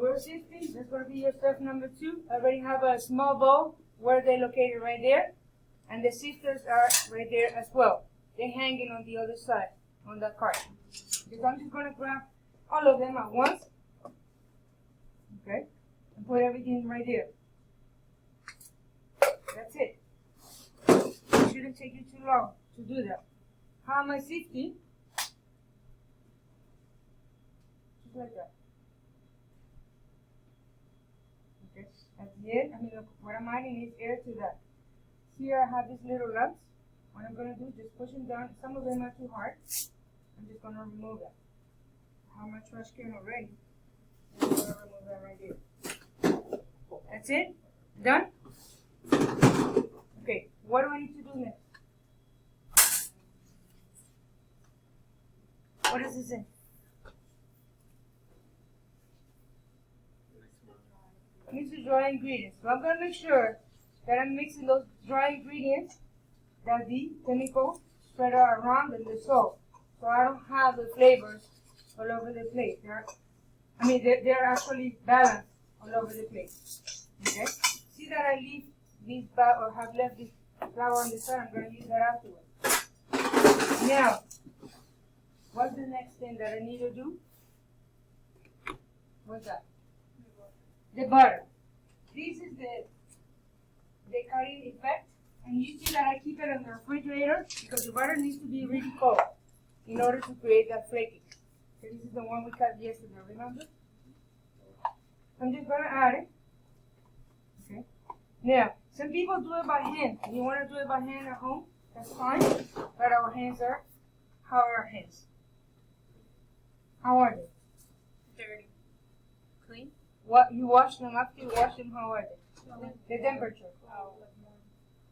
we're sifting. That's going to be your step number 2. I already have a small bowl where they're located right there. And the sifters are right there as well. They're hanging on the other side, on that cart. Because I'm just going to grab all of them at once. Okay? And put everything right there. That's it. It shouldn't take you too long to do that. How am I sifting? Just like that. Okay? At the end, what I'm adding is air to that. Here I have these little lumps. What I'm going to do is just push them down. Some of them are too hard. I'm just going to remove that. I have my trash can already. I'm going to remove that right here. That's it? Done? Okay, what do I need to do next? What does it say? Mix the dry ingredients. So I'm going to make sure that I'm mixing those dry ingredients, that the chemical spread out around and the salt. So I don't have the flavors all over the place. They're actually balanced all over the place. Okay? See that I leave this back or have left this flour on the side. I'm going to use that afterwards. Now, what's the next thing that I need to do? What's that? The butter. This is the cutting effect. And you see that I keep it in the refrigerator because the butter needs to be really cold in order to create that flaking. So this is the one we cut yesterday, remember? I'm just going to add it. Okay. Now, some people do it by hand. If you want to do it by hand at home, that's fine. But our hands are, how are our hands? How are they? Dirty. Clean? What you wash them after you wash them? How are they? The temperature.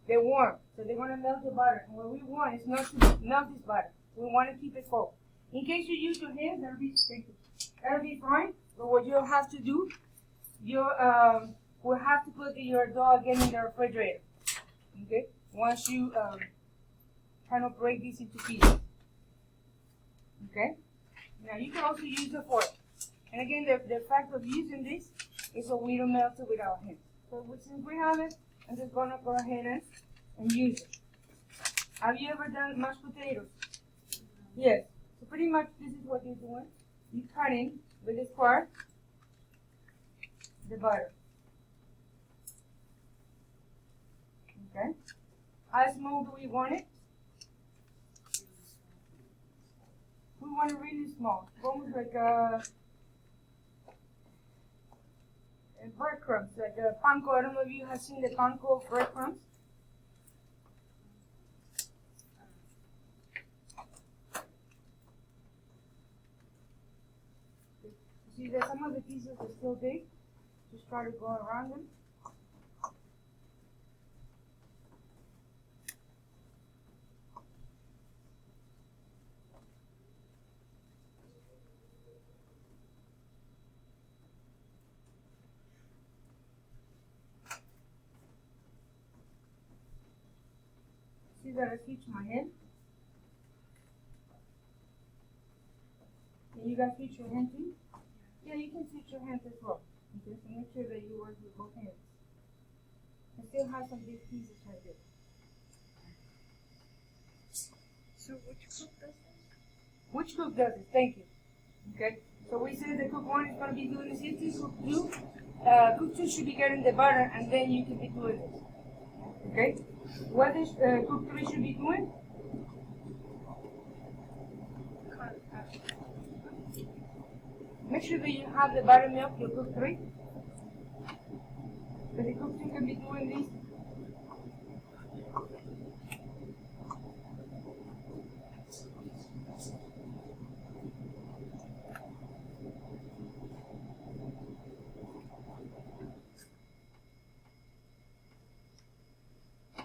They're warm, so they're going to melt the butter. And what we want is not to melt this butter. We want to keep it cold. In case you use your hands, that'll be fine. But what you'll have to do, we'll have to put your dough again in the refrigerator. Okay? Once you kind of break this into pieces. Okay? Now you can also use the fork. And again, the fact of using this is so we don't melt it with our hands. So since we have it, I'm just going to go ahead and use it. Have you ever done mashed potatoes? Yes. So pretty much this is what you're doing. You cut in with this part the butter. Okay. How small do we want it? We want it really small. Almost like breadcrumbs, like a panko. I don't know if you have seen the panko breadcrumbs. See that some of the pieces are still big. Just try to go around them. See that I switch my hand? Can you guys switch your hand too? Yeah, you can switch your hands as well. Okay, so make sure that you work with both hands. I still have some big pieces right there. So which cook does this? Which cook does it? Thank you. Okay, so we said the cook 1 is going to be doing the sifting. Cook 2 should be getting the butter, and then you can be doing this. Okay, what is cook 3 should be doing? Make sure that you have the buttermilk, your cook 3. But the cook 2 can be doing this.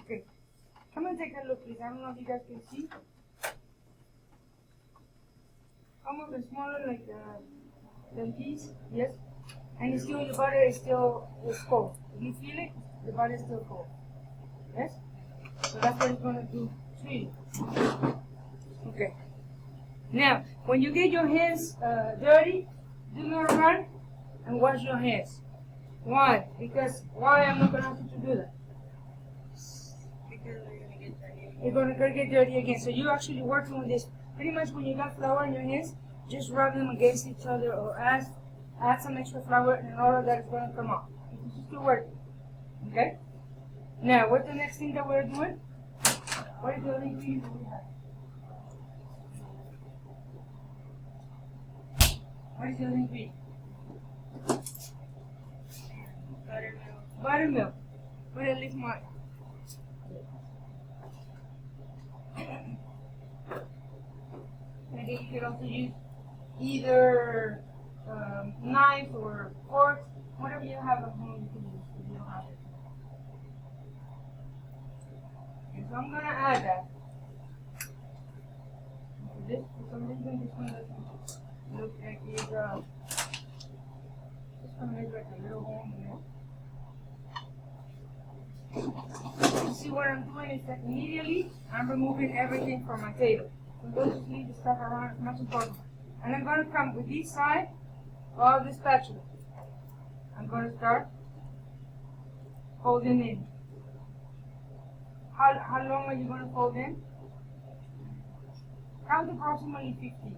Okay, come and take a look, please. I don't know if you guys can see. Almost smaller, like than these, yes. And it's still, the butter is still cold. If you feel it, the butter is still cold. Yes? So that's what it's going to do to you. Okay. Now, when you get your hands dirty, do not run and wash your hands. Why? Because why I'm not gonna ask you to do that? Because we're gonna get dirty. You're gonna get dirty again. So you're actually working with this. Pretty much when you got flour in your hands, just rub them against each other or add some extra flour and all of that is gonna come off. It's just still working. Okay? Now, what's the next thing that we're doing? What is the other ingredient that we have? What is the other ingredient? Buttermilk. Buttermilk. Put a leaf mark. And then you can also use either knife or fork, whatever you have at home you can use if you don't have it. Okay, so I'm gonna add that. Okay, this, for some reason, this one doesn't look like it's this one looks like a little hole in there. You see what I'm doing is that immediately I'm removing everything from my table. So we'll just leave the stuff around as much as possible. And I'm going to come with this side of the spatula. I'm going to start folding in. How long are you going to fold in? Count approximately 15.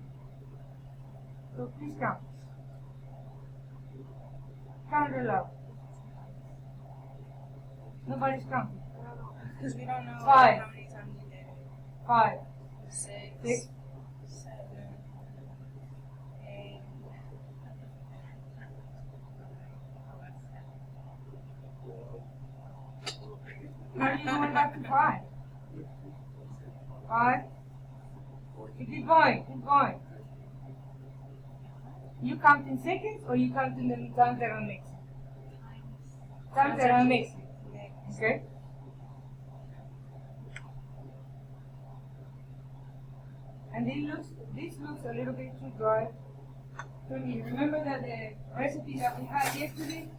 So please count. Count aloud. Nobody's counting. Because we don't know 5. how many times you did it. 5. 6. 6. 7. 8. How are you going back to 5? 5. You keep going, keep going. You count in seconds or you count in the times that I'm mixing? Times that I'm mixing. Okay? And this looks a little bit too dry to me. Remember that the recipe that we had yesterday,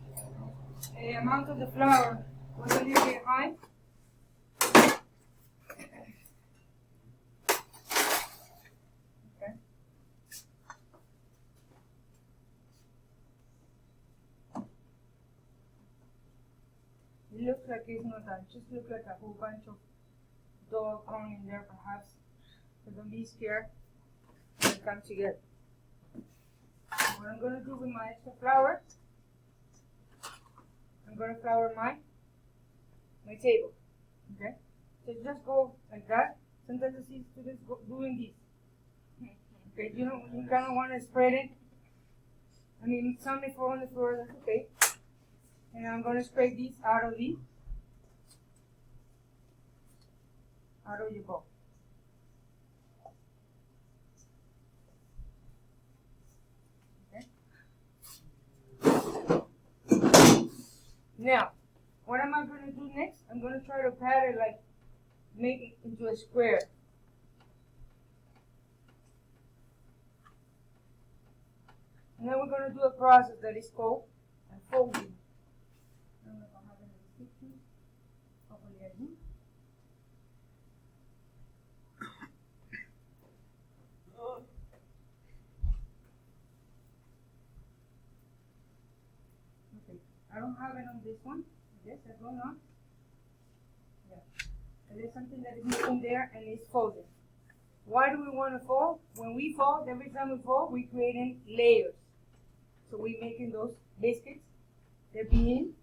the amount of the flour was a little bit high. Okay. It looks like it's not done. Just look like a whole bunch of dough thrown in there perhaps. So don't be scared when it comes together. What I'm going to do with my extra flour, I'm going to flour my table. Okay? So just go like that. Sometimes I see students doing this. Okay, you kind of want to spread it. I mean, some may fall on the floor, that's okay. And I'm going to spread this out of your bowl. Now, what am I going to do next? I'm going to try to pat it, like make it into a square. And then we're going to do a process that is called folding. I don't know if I have any pictures. Hopefully I do. Okay, I don't have it on this one. Yes, that's going on. Yeah. And there's something that is missing there and it's folded. Why do we want to fold? When we fold, every time we fold, we're creating layers. So we're making those biscuits. They're being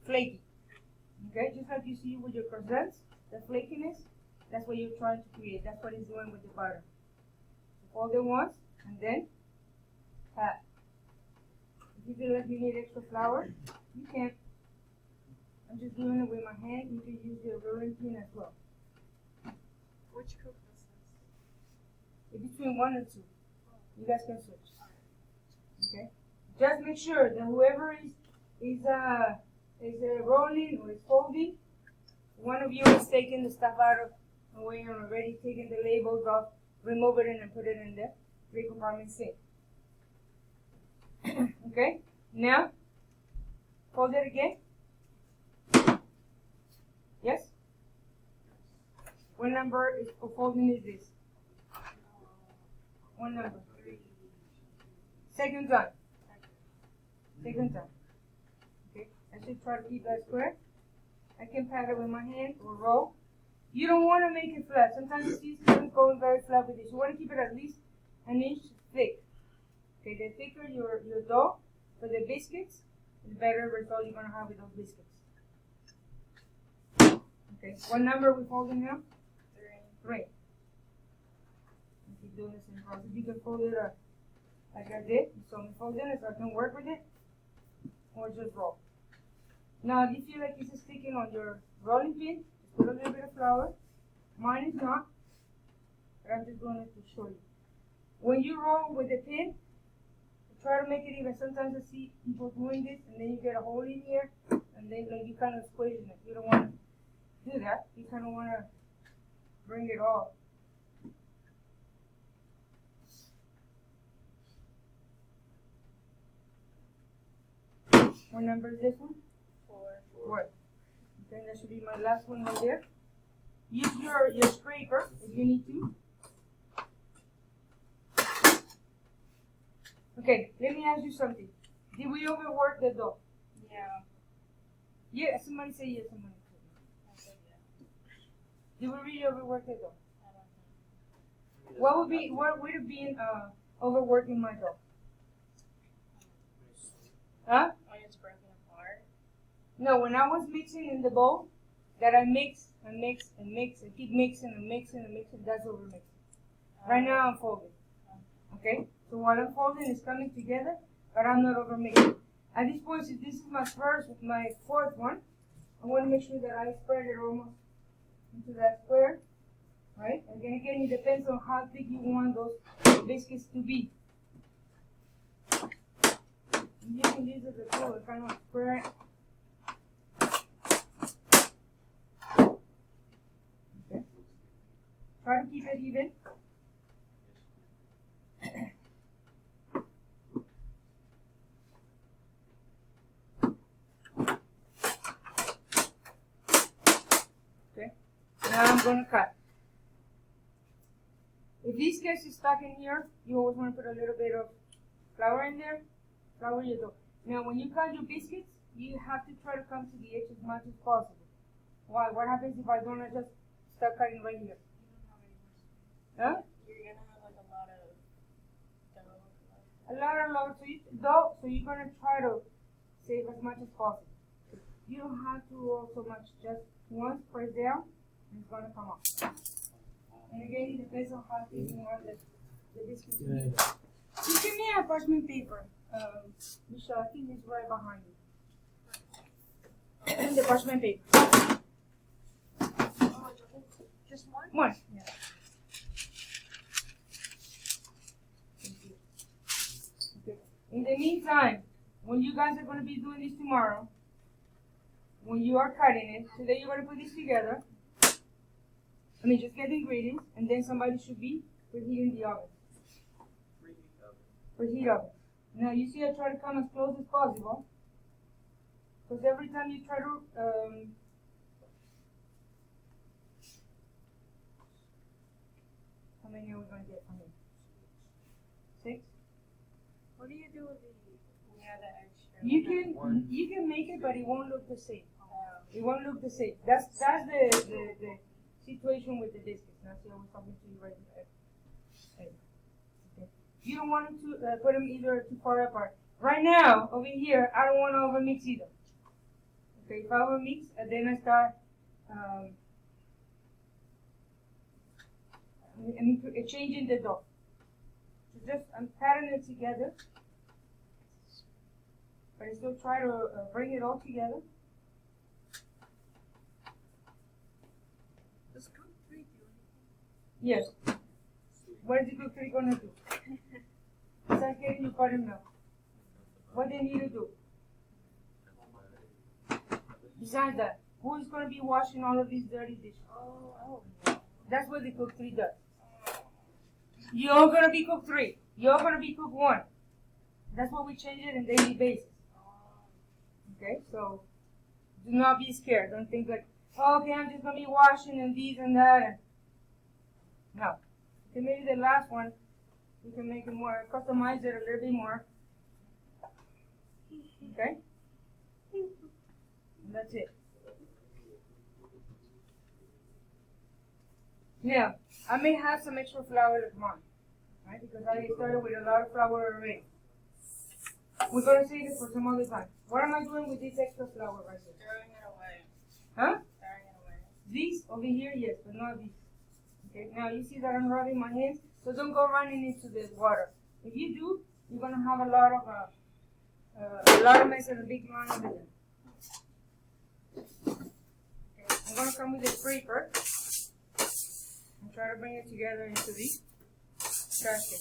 flaky. Okay, just like you see with your croissants, the flakiness, that's what you're trying to create. That's what it's doing with the butter. So fold it once and then pat. If you feel like you need extra flour, you can. I'm just doing it with my hand. You can use your rolling pin as well. Which cook was this? It's between 1 and 2. You guys can switch. Okay. Just make sure that whoever is rolling or is folding, one of you is taking the stuff out of when you're already taking the labels off, remove it and put it in the 3-compartment sink. Okay. Now, fold it again. Yes. What number is for folding is this? What number? Second time. Second time. Okay, I should try to keep that square. I can pat it with my hand or roll. You don't want to make it flat. Sometimes you see students going very flat with this. You want to keep it at least an inch thick. Okay, the thicker your dough for the biscuits, the better result you're going to have with those biscuits. Okay, what number are we folding now? 3. Keep doing the same process. You can fold it like I did. So I'm folding it so I can work with it, or just roll. Now, if you feel like it's sticking on your rolling pin, just put a little bit of flour. Mine is not, but I'm just doing it to show you. When you roll with the pin, try to make it even. Sometimes I see people doing this, and then you get a hole in here, and then like you kind of squishing it. You don't want to do that. You kind of want to bring it off. What number is this one? 4. Okay, that should be my last one right there. Use your scraper if you need to. Okay, let me ask you something. Did we overwork the dough? Yeah. Yeah, somebody say yes, somebody say no. I said yeah. Did we really overwork the dough? I don't know. What would have been overworking my dough? Huh? When it's broken apart. No, when I was mixing in the bowl, that I mix and mix and mix and keep mixing and mixing and mixing, that's over mixing. Right now I'm folding. Okay? So what I'm folding is coming together, but I'm not over mixing. At this point, since this is my fourth one, I want to make sure that I spread it almost into that square. Right? And then again, it depends on how thick you want those biscuits to be. You can use it as a kind of square. Okay. Try to keep it even. Okay. Now I'm going to cut. If this gets stuck in here, you always want to put a little bit of flour in there. Flour your dough. Now, when you cut your biscuits, you have to try to come to the edge as much as possible. Why? What happens if I don't just start cutting right here? Huh? You're gonna have like a lot of dough. A lot of load. So you're gonna try to save as much as possible. You don't have to roll so much. Just once, press down, and it's gonna come up. And again, it depends on how thick you want the biscuits to be. You give me a parchment paper. Michelle, I think it's right behind you. The parchment paper. Oh, just one? One. Yeah. Okay. In the meantime, when you guys are going to be doing this tomorrow, when you are cutting it, today you're going to put this together. Just get the ingredients, and then somebody should be preheating the oven. Preheat oven. Now you see I try to come as close as possible, because every time you try to how many are we going to get from here? 6? What do you do with the extra? You can make it, but it won't look the same. It won't look the same. That's the situation with the biscuits. Now see I was talking to you right there. Okay. You don't want to put them either too far apart. Right now, over here, I don't want to overmix either. Okay, if I overmix, then I start changing the dough. So just I'm patting it together, but I still try to bring it all together. Does Cook 3 do anything? Yes. What is the Cook 3 gonna do? Besides getting you buttermilk, what they need to do? Besides that, who is gonna be washing all of these dirty dishes? Oh. That's what the Cook 3 does. You're gonna be Cook 3. You're gonna be Cook 1. That's what we change it on a daily basis. Okay, so do not be scared. Don't think like, oh, okay, I'm just gonna be washing and these and that. No. Okay, maybe the last one, We can make it more, customize it a little bit more. Okay? And that's it. Now, I may have some extra flour of mine, right? Because I started with a lot of flour already. We're going to save it for some other time. What am I doing with this extra flour right here? Throwing it away. Huh? Throwing it away. These over here, yes, but not these. Okay, now you see that I'm rubbing my hands, so don't go running into the water. If you do, you're going to have a lot of mess and a big line over there. Okay, I'm going to come with a scraper and try to bring it together into this trash can.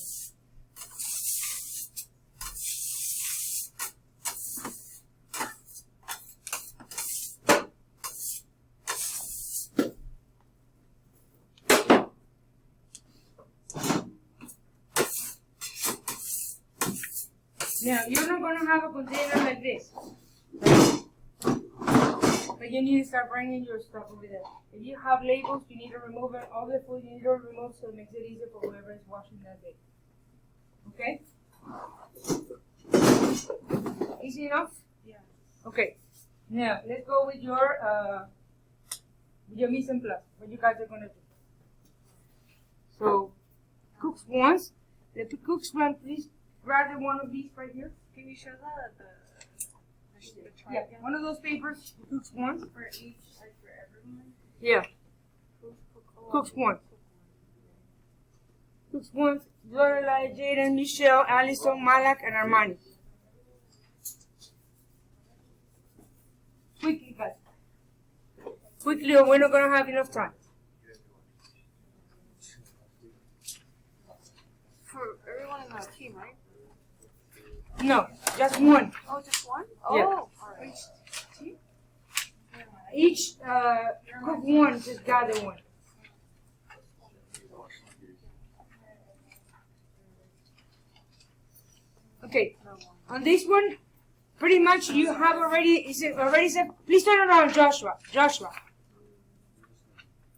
Now, you're not going to have a container like this, but you need to start bringing your stuff over there. If you have labels, you need to remove it. All the food you need to remove so it makes it easier for whoever is washing that day. Okay? Easy enough? Yeah. Okay. Now, let's go with your mise en place, what you guys are going to do. So, cooks once. The cooks one, please. Rather one of these right here. Can you show the Yeah, one of those papers. Cooks one. for each, like for everyone? Yeah, cooks one. Cooks one. Lorelai, Jaden, Michelle, Allison, Malak, and Armani. Quickly, guys. Quickly, or we're not gonna have enough time. For everyone in the team, right? No, just one. Oh, just one? Yeah. Oh, alright. Each cook one, just gather one. Okay, on this one, pretty much you have already said, please turn around, Joshua.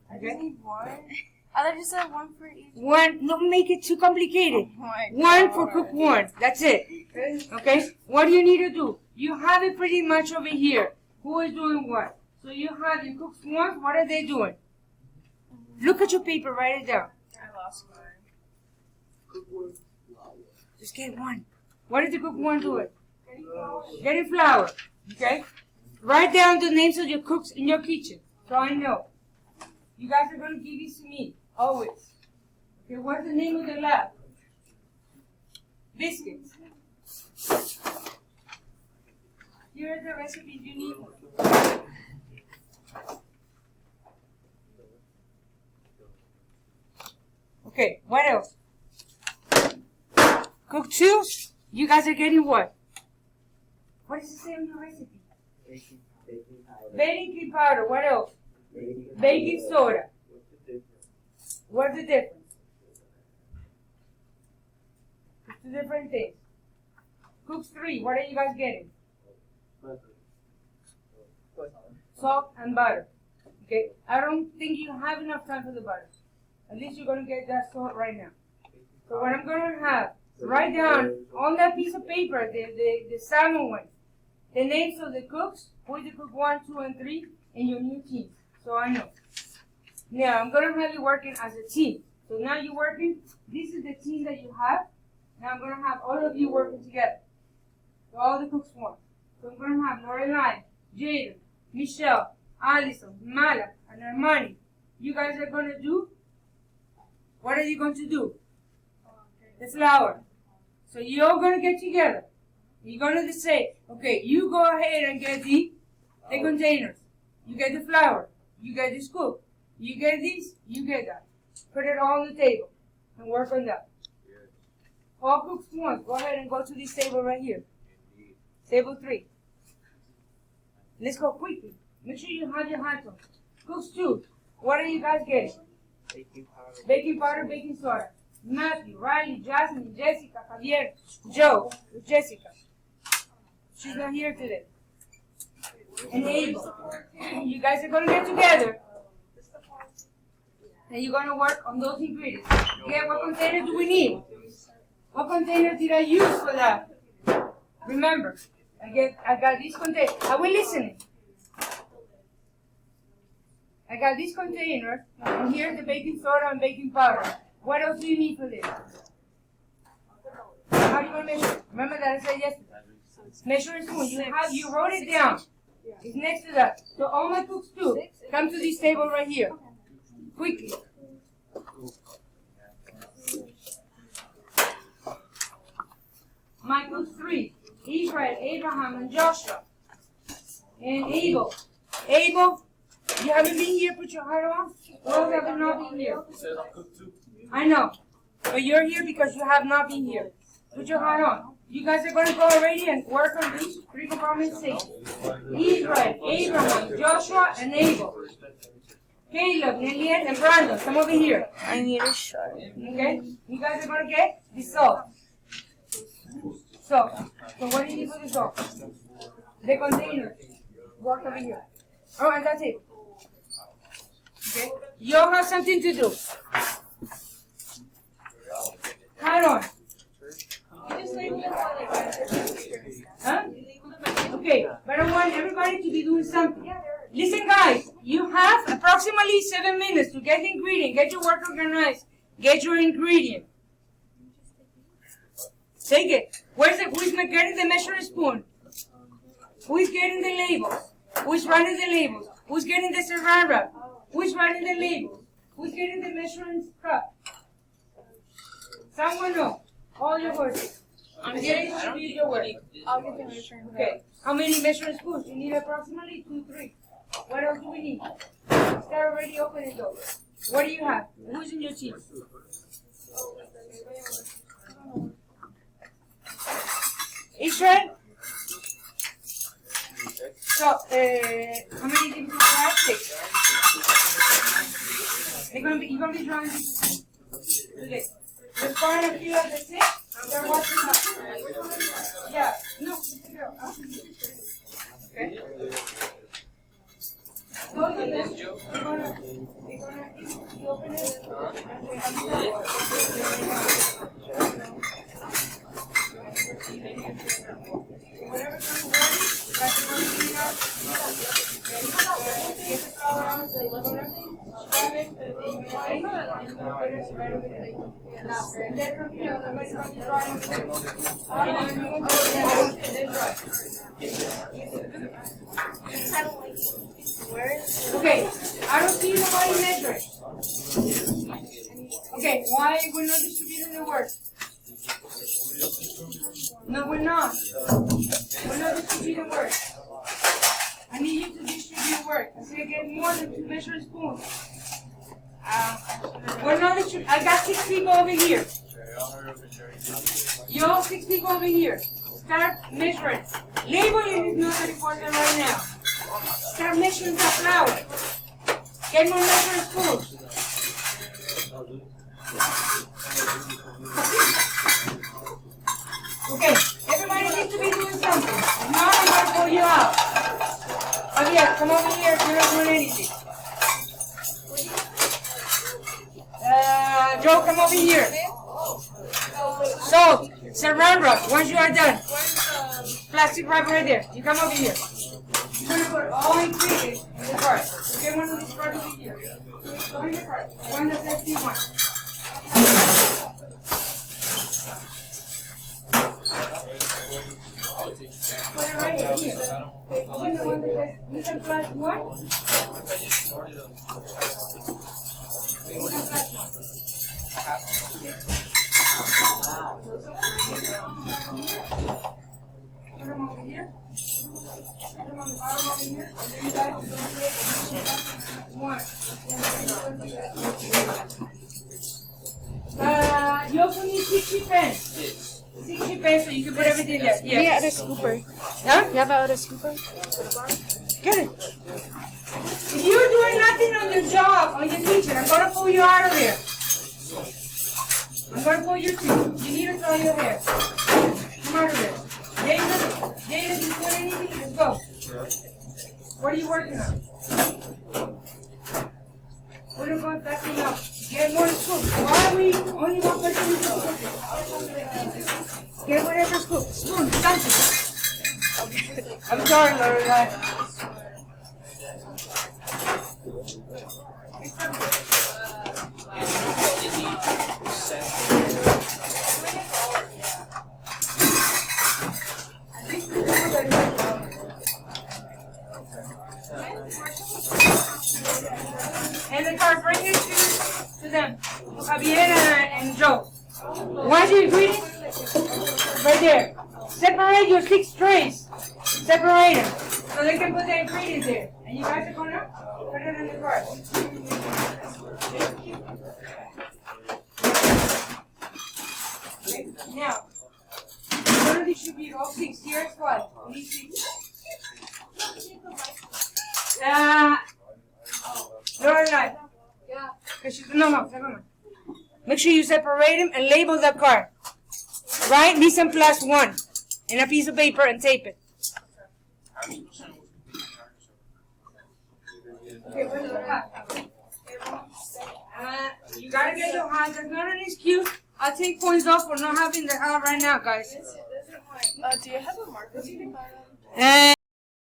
I just Okay? need one. I thought you said one for each. One, don't make it too complicated. Oh my One for God. cook one, that's it. Okay? What do you need to do? You have it pretty much over here. Who is doing what? So you have your cooks one, what are they doing? Look at your paper, write it down. I lost mine. Just get one. What is the cook one doing? Getting flour. Okay? Write down the names of your cooks in your kitchen, so I know. You guys are going to give these to me, always. Okay, what's the name of the lab? Biscuit. Here are the recipes you need. Okay, what else? Cook two, you guys are getting what? What does it say on your recipe? Baking powder, what else? Baking soda. What's the difference? It's two different things. Cooks three, what are you guys getting? Salt and butter. Okay, I don't think you have enough time for the butter. At least you're going to get that salt right now. So what I'm going to have, write down on that piece of paper, the salmon one, the names of the cooks, who is the cook 1, 2, and 3, and your new team. So I know. Now I'm going to have you working as a team. So now you're working, this is the team that you have. Now I'm going to have all of you working together. So all the cooks want. So I'm going to have Lorelai, Jaden, Michelle, Allison, Malak, and Armani. You guys are going to do, what are you going to do? The flour. So you're all going to get together. You're going to say, okay, you go ahead and get the containers. You get the flour. You get the scoop. You get this. You get that. Put it all on the table and work on that. All cooks once. Go ahead and go to this table right here. Table 3. Let's go quickly. Make sure you have your hands on. Cooks 2. What are you guys getting? Baking powder, baking soda. Matthew, Riley, Jasmine, Jessica, Javier, Joe, Jessica. She's not here today. And Abel. You guys are going to get together. And you're going to work on those ingredients. Okay, what container do we need? What container did I use for that? Remember, I got this container. Are we listening? I got this container, and here's the baking soda and baking powder. What else do you need for this? How are you going to measure? Remember that I said yesterday. Measure a spoon. You wrote it down. It's next to that. So all my cooks do, come to this table right here. Quickly. My cooks 3. Israel, Abraham, and Joshua. And Abel. Abel, you haven't been here, put your heart on. Those have not been here. I know. But you're here because you have not been here. Put your heart on. You guys are going to go already and work on these 3 compartments safe. Israel, Abraham, Joshua, and Abel. Caleb, Lillian, and Brandon, come over here. I need a shot. Okay? You guys are going to get the salt. So what do you need for the salt? The container. Walk over here. Oh, and that's it. Okay? You all have something to do. Hold on. Huh? Okay, but I want everybody to be doing something. Listen, guys, you have approximately 7 minutes to get the ingredient, get your work organized, get your ingredient. Take it. Who's getting the measuring spoon? Who is getting the labels? Who's writing the labels? Who's getting the saran wrap? Who's writing the labels? Who's getting the measuring cup? Someone know. All your words. I'm getting to read your work. I'll get the measuring. Okay. How many measuring spoons? You need approximately 2, 3. What else do we need? Start already opening those. What do you have? Who's in your team? Israel? So, how many teams do you have? 6. You're going to be drawing this today. The part of you at the 6, they're watching up. Yeah. No. Okay. Those of them, they're gonna open it. Whatever comes ready, that's going to be out. Get the flour on, so grab it, and put it right over there. And then from here, somebody's going to try and put Okay, I don't see nobody measuring. Okay, why we're not distributing the work? No, we're not. We're not distributing work. I need you to distribute work. I say get more than 2 measuring spoons. We're not distributing. I got 6 people over here. You all 6 people over here. Start measuring. Labeling is not important right now. Start measuring the flour. Get more measuring spoons. Okay, everybody needs to be doing something. If not, I'm going to pull you out. Oh yeah, come over here if you're not doing anything. Joe, come over here. Salt, saran wrap, once you are done. Plastic wrap right there. You come over here. You're going to put all ingredients in the cart. Okay, one of these carts over here. Go in the cart. One that says C1. Put it right here. Open the one that says we can plus 1. We can plus 1. Put them over here. Put them on the bottom over here. And then you guys will go to 1. You also need 60 pens. 60 pens so you can put everything there. Yeah. You have a scooper. Huh? You have a scooper? Get it. If you're doing nothing on your job, on your kitchen, I'm going to pull you out of there. I'm going to pull your teeth. You need to throw your hair. Come out of there. Jada, if you put anything, let's go. What are you working on? We're going to go back up. Get more scoop. Why are we only one person using scoop? Get whatever scoop. Spoon, thank you. I'm sorry, Lorelai. And the car, bring it to them. Javier and Joe. What's your ingredient? Right there. Separate your 6 trays. Separate them. So they can put the ingredients there. And you guys are going to put it in the car. Now, you're going to distribute all 6. Here's what? These 6. Lorelai. Yeah. No. Make sure you separate them and label the card. Right? Mise en place 1. In a piece of paper and tape it. Okay, where's the hat? You gotta get your hat. That's not an excuse. I'll take points off for not having the hat right now, guys. Do you have a marker?